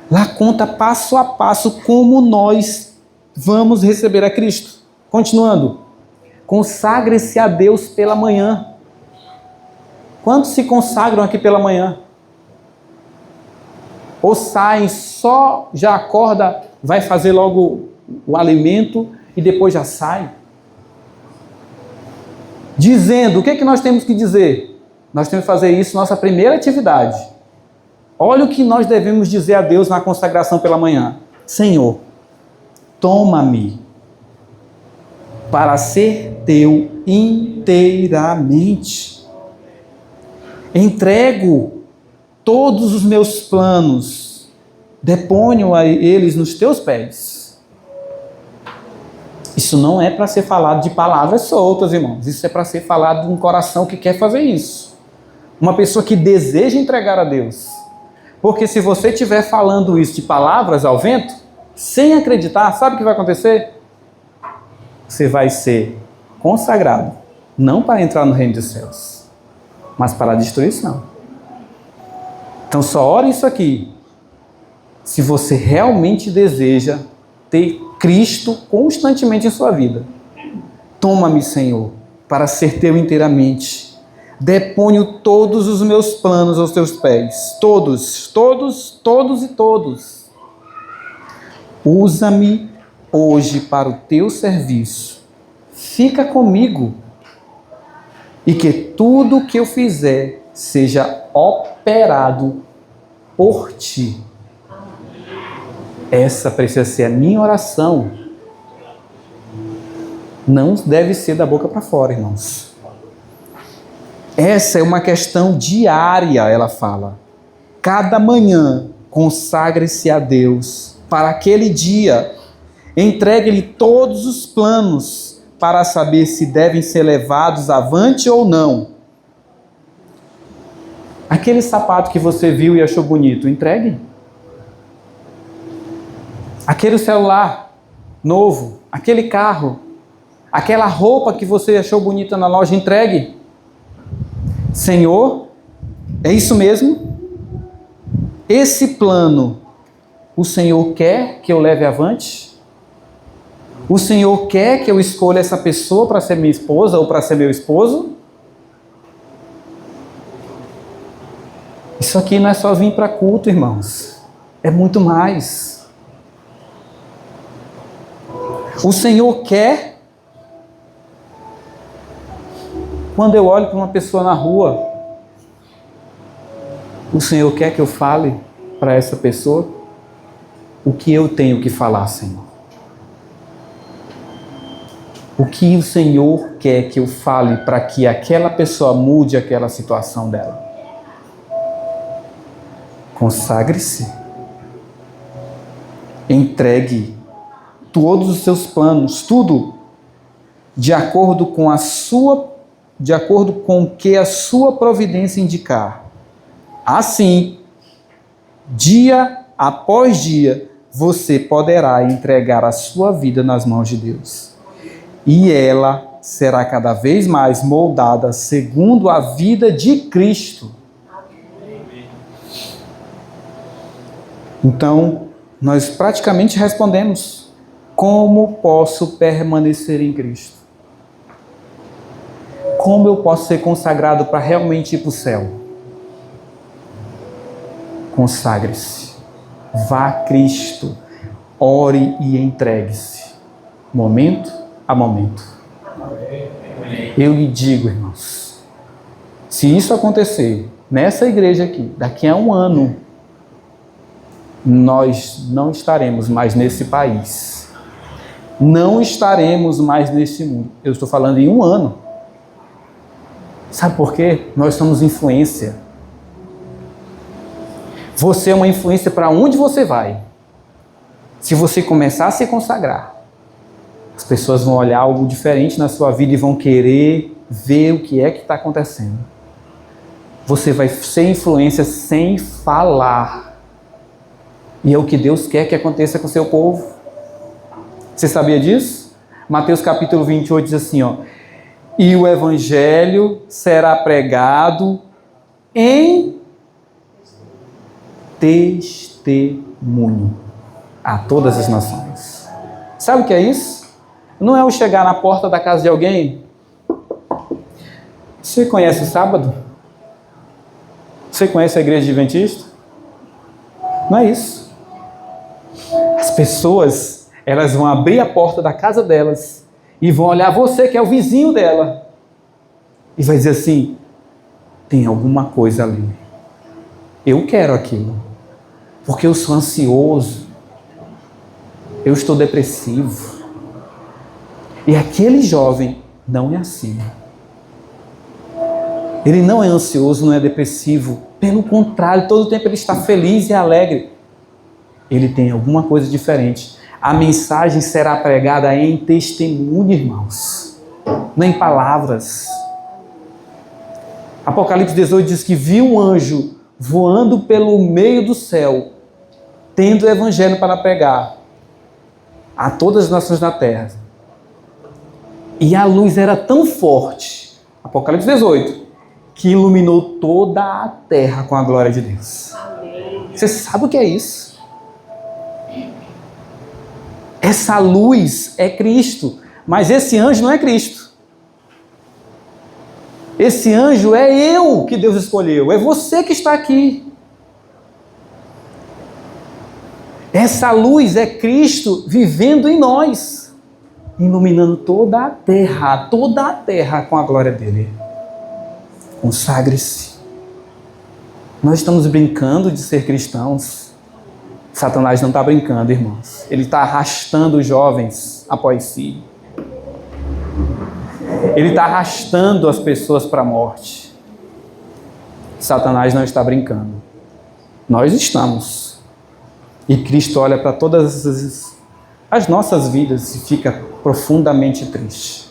Speaker 1: Lá conta passo a passo como nós vamos receber a Cristo. Continuando. Consagre-se a Deus pela manhã. Quantos se consagram aqui pela manhã? Ou saem só, já acorda, vai fazer logo o alimento e depois já sai? Dizendo, o que é que nós temos que dizer? Nós temos que fazer isso, nossa primeira atividade. Olha o que nós devemos dizer a Deus na consagração pela manhã. Senhor, toma-me para ser teu inteiramente. Entrego todos os meus planos, deponho a eles nos teus pés. Isso não é para ser falado de palavras soltas, irmãos. Isso é para ser falado de um coração que quer fazer isso. Uma pessoa que deseja entregar a Deus. Porque se você estiver falando isso de palavras ao vento, sem acreditar, sabe o que vai acontecer? Você vai ser consagrado, não para entrar no reino dos céus, mas para a destruição. Então só ore isso aqui. Se você realmente deseja ter Cristo constantemente em sua vida. Toma-me, Senhor, para ser teu inteiramente. Deponho todos os meus planos aos teus pés. Todos, todos, todos e todos. Usa-me hoje para o teu serviço. Fica comigo. E que tudo o que eu fizer seja operado por ti. Essa precisa ser a minha oração. Não deve ser da boca para fora, irmãos. Essa é uma questão diária, ela fala. Cada manhã, consagre-se a Deus para aquele dia. Entregue-lhe todos os planos para saber se devem ser levados avante ou não. Aquele sapato que você viu e achou bonito, entregue. Aquele celular novo, aquele carro, aquela roupa que você achou bonita na loja, entregue. Senhor, é isso mesmo? Esse plano, o Senhor quer que eu leve avante? O Senhor quer que eu escolha essa pessoa para ser minha esposa ou para ser meu esposo? Isso aqui não é só vir para culto, irmãos. É muito mais. O Senhor quer, quando eu olho para uma pessoa na rua, o Senhor quer que eu fale para essa pessoa o que eu tenho que falar, Senhor. O que o Senhor quer que eu fale para que aquela pessoa mude aquela situação dela. Consagre-se. Entregue todos os seus planos, tudo, de acordo com o que a sua providência indicar. Assim, dia após dia, você poderá entregar a sua vida nas mãos de Deus. E ela será cada vez mais moldada segundo a vida de Cristo. Então, nós praticamente respondemos: como posso permanecer em Cristo? Como eu posso ser consagrado para realmente ir para o céu? Consagre-se. Vá a Cristo. Ore e entregue-se. Momento a momento. Eu lhe digo, irmãos, se isso acontecer nessa igreja aqui, daqui a 1 ano, nós não estaremos mais nesse país. Não estaremos mais nesse mundo. Eu estou falando em 1 ano. Sabe por quê? Nós somos influência. Você é uma influência para onde você vai. Se você começar a se consagrar, as pessoas vão olhar algo diferente na sua vida e vão querer ver o que é que está acontecendo. Você vai ser influência sem falar. E é o que Deus quer que aconteça com o seu povo. Você sabia disso? Mateus capítulo 28 diz assim, ó: e o evangelho será pregado em testemunho a todas as nações. Sabe o que é isso? Não é o chegar na porta da casa de alguém. Você conhece o sábado? Você conhece a igreja adventista? Não é isso. As pessoas, elas vão abrir a porta da casa delas e vão olhar você, que é o vizinho dela, e vai dizer assim: tem alguma coisa ali. Eu quero aquilo, porque eu sou ansioso, eu estou depressivo. E aquele jovem não é assim. Ele não é ansioso, não é depressivo. Pelo contrário, todo o tempo ele está feliz e alegre. Ele tem alguma coisa diferente. A mensagem será pregada em testemunho, irmãos, não em palavras. Apocalipse 18 diz que viu um anjo voando pelo meio do céu, tendo o evangelho para pregar a todas as nações da terra. E a luz era tão forte, Apocalipse 18, que iluminou toda a terra com a glória de Deus. Amém. Você sabe o que é isso? Essa luz é Cristo, mas esse anjo não é Cristo. Esse anjo é eu que Deus escolheu, é você que está aqui. Essa luz é Cristo vivendo em nós, iluminando toda a terra com a glória dele. Consagre-se. Nós estamos brincando de ser cristãos. Satanás não está brincando, irmãos. Ele está arrastando os jovens após si. Ele está arrastando as pessoas para a morte. Satanás não está brincando. Nós estamos. E Cristo olha para todas as nossas vidas e fica profundamente triste.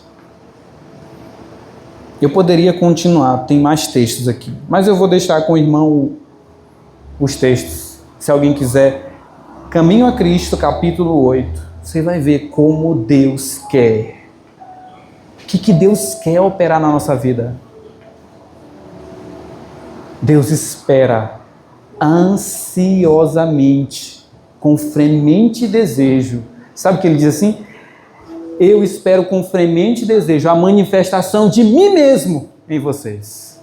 Speaker 1: Eu poderia continuar, tem mais textos aqui, mas eu vou deixar com o irmão os textos. Se alguém quiser, Caminho a Cristo, capítulo 8. Você vai ver como Deus quer. O que Deus quer operar na nossa vida? Deus espera ansiosamente, com fremente desejo. Sabe o que ele diz assim? Eu espero com fremente desejo a manifestação de mim mesmo em vocês.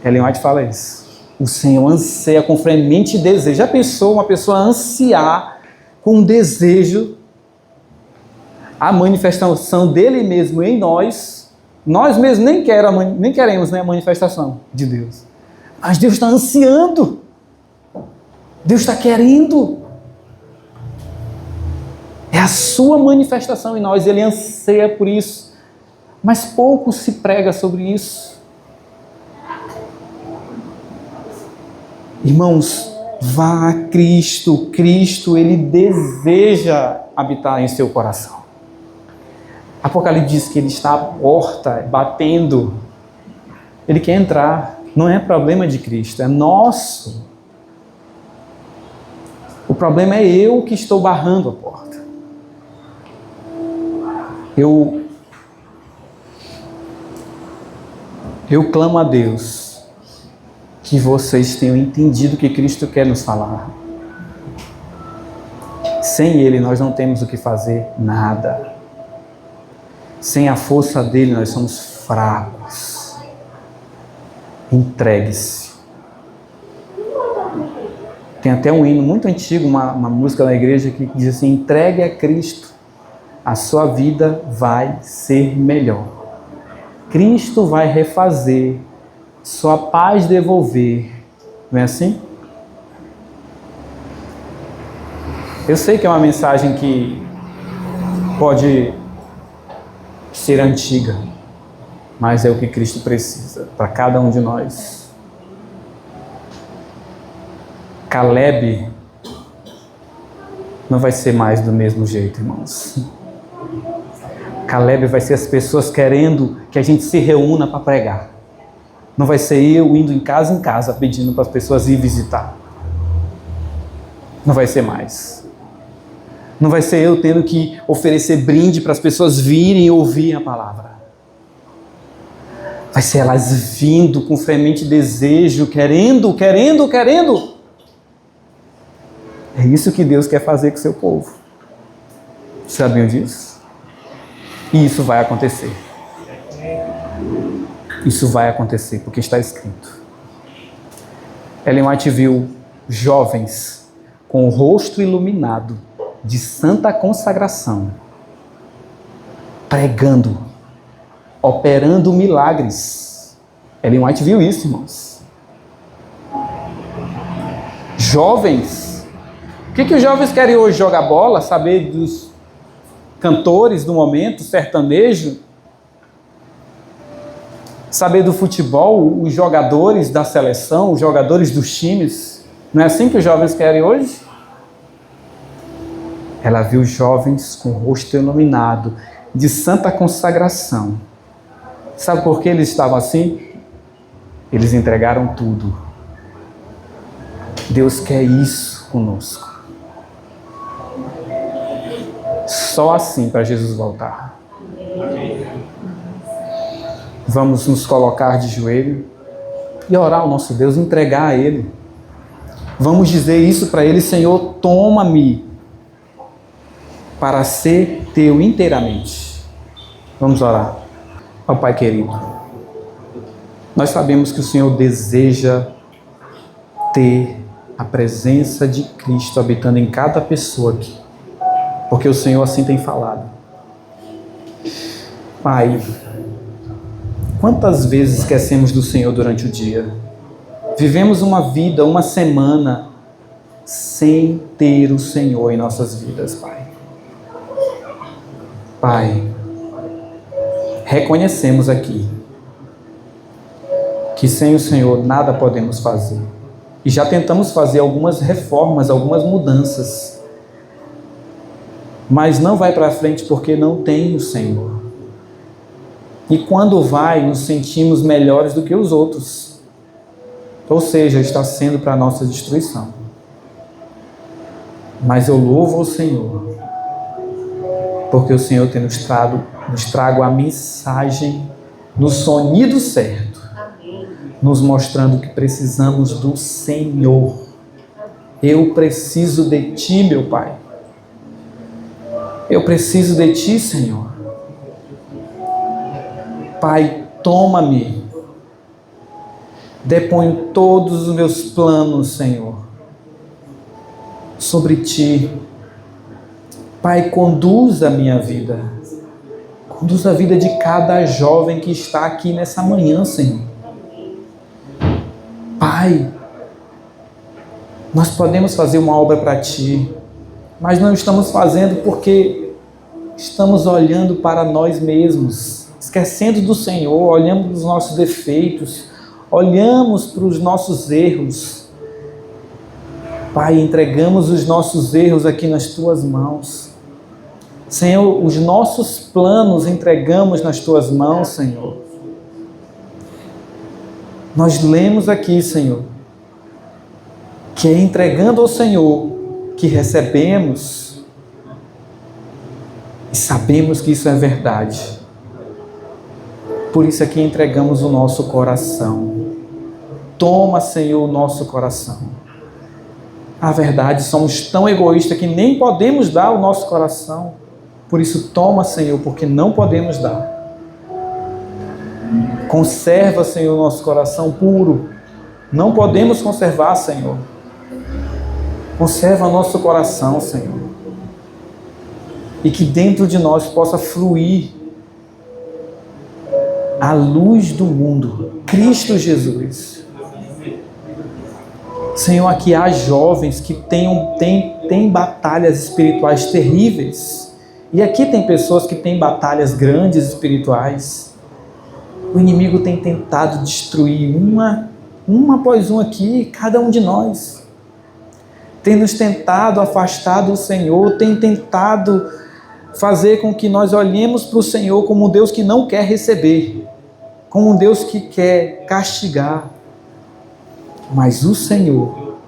Speaker 1: Ellen White fala isso. O Senhor anseia com fremente desejo. Já pensou uma pessoa ansiar com desejo a manifestação dele mesmo em nós? Nós mesmos nem queremos, né, a manifestação de Deus. Mas Deus está ansiando. Deus está querendo. É a sua manifestação em nós. Ele anseia por isso. Mas pouco se prega sobre isso. Irmãos, vá a Cristo. Cristo, Ele deseja habitar em seu coração. Apocalipse diz que Ele está à porta, batendo. Ele quer entrar. Não é problema de Cristo, é nosso. O problema é eu que estou barrando a porta. Eu Eu clamo a Deus que vocês tenham entendido o que Cristo quer nos falar. Sem Ele nós não temos o que fazer nada. Sem a força dele nós somos fracos. Entregue-se. Tem até um hino muito antigo, uma música da igreja que diz assim: entregue a Cristo, a sua vida vai ser melhor. Cristo vai refazer, sua paz devolver. Não é assim? Eu sei que é uma mensagem que pode ser antiga, mas é o que Cristo precisa para cada um de nós. Caleb não vai ser mais do mesmo jeito, irmãos. Caleb vai ser as pessoas querendo que a gente se reúna para pregar. Não vai ser eu indo em casa pedindo para as pessoas ir visitar. Não vai ser mais. Não vai ser eu tendo que oferecer brinde para as pessoas virem e ouvirem a palavra. Vai ser elas vindo com fremente desejo, querendo. É isso que Deus quer fazer com o seu povo. Sabiam disso? E isso vai acontecer. Isso vai acontecer, porque está escrito. Ellen White viu jovens com o rosto iluminado de santa consagração, pregando, operando milagres. Ellen White viu isso, irmãos. Jovens. O que os jovens querem hoje? Jogar bola? Saber dos cantores do momento, sertanejo? Saber do futebol, os jogadores da seleção, os jogadores dos times? Não é assim que os jovens querem hoje? Ela viu jovens com o rosto iluminado, de santa consagração. Sabe por que eles estavam assim? Eles entregaram tudo. Deus quer isso conosco. Só assim para Jesus voltar. Vamos nos colocar de joelho e orar ao nosso Deus, entregar a Ele. Vamos dizer isso para Ele: Senhor, toma-me para ser Teu inteiramente. Vamos orar. Ó Pai querido, nós sabemos que o Senhor deseja ter a presença de Cristo habitando em cada pessoa aqui, porque o Senhor assim tem falado. Pai, quantas vezes esquecemos do Senhor durante o dia? Vivemos uma vida, uma semana, sem ter o Senhor em nossas vidas, Pai. Pai, reconhecemos aqui que sem o Senhor nada podemos fazer. E já tentamos fazer algumas reformas, algumas mudanças, mas não vai para frente porque não tem o Senhor. E quando vai, nos sentimos melhores do que os outros. Ou seja, está sendo para a nossa destruição. Mas eu louvo ao Senhor, porque o Senhor tem nos trago a mensagem no sonido certo, nos mostrando que precisamos do Senhor. Eu preciso de Ti, meu Pai. Eu preciso de Ti, Senhor. Pai, toma-me. Deponho todos os meus planos, Senhor, sobre Ti. Pai, conduz a minha vida. Conduz a vida de cada jovem que está aqui nessa manhã, Senhor. Pai, nós podemos fazer uma obra para Ti, mas não estamos fazendo porque estamos olhando para nós mesmos, esquecendo do Senhor, olhando para os nossos defeitos, olhamos para os nossos erros. Pai, entregamos os nossos erros aqui nas Tuas mãos. Senhor, os nossos planos entregamos nas Tuas mãos, Senhor. Nós lemos aqui, Senhor, que é entregando ao Senhor que recebemos e sabemos que isso é verdade. Por isso aqui entregamos o nosso coração. Toma, Senhor, o nosso coração. A verdade, somos tão egoístas que nem podemos dar o nosso coração. Por isso, toma, Senhor, porque não podemos dar. Conserva, Senhor, o nosso coração puro. Não podemos conservar, Senhor. Conserva nosso coração, Senhor. E que dentro de nós possa fluir a luz do mundo, Cristo Jesus. Senhor, aqui há jovens que têm batalhas espirituais terríveis. E aqui tem pessoas que têm batalhas grandes espirituais. O inimigo tem tentado destruir uma após uma aqui, cada um de nós. Tem nos tentado afastar do Senhor, tem tentado fazer com que nós olhemos para o Senhor como um Deus que não quer receber, como um Deus que quer castigar. Mas o Senhor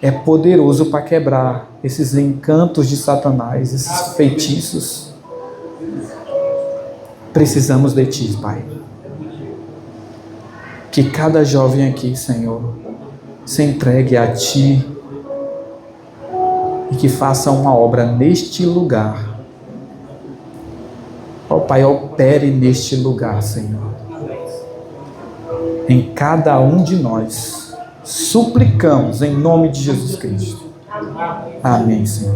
Speaker 1: é poderoso para quebrar esses encantos de Satanás, esses feitiços. Precisamos de Ti, Pai. Que cada jovem aqui, Senhor, se entregue a Ti e que faça uma obra neste lugar. Ó Pai, opere neste lugar, Senhor. Em cada um de nós. Suplicamos em nome de Jesus Cristo. Amém, Senhor.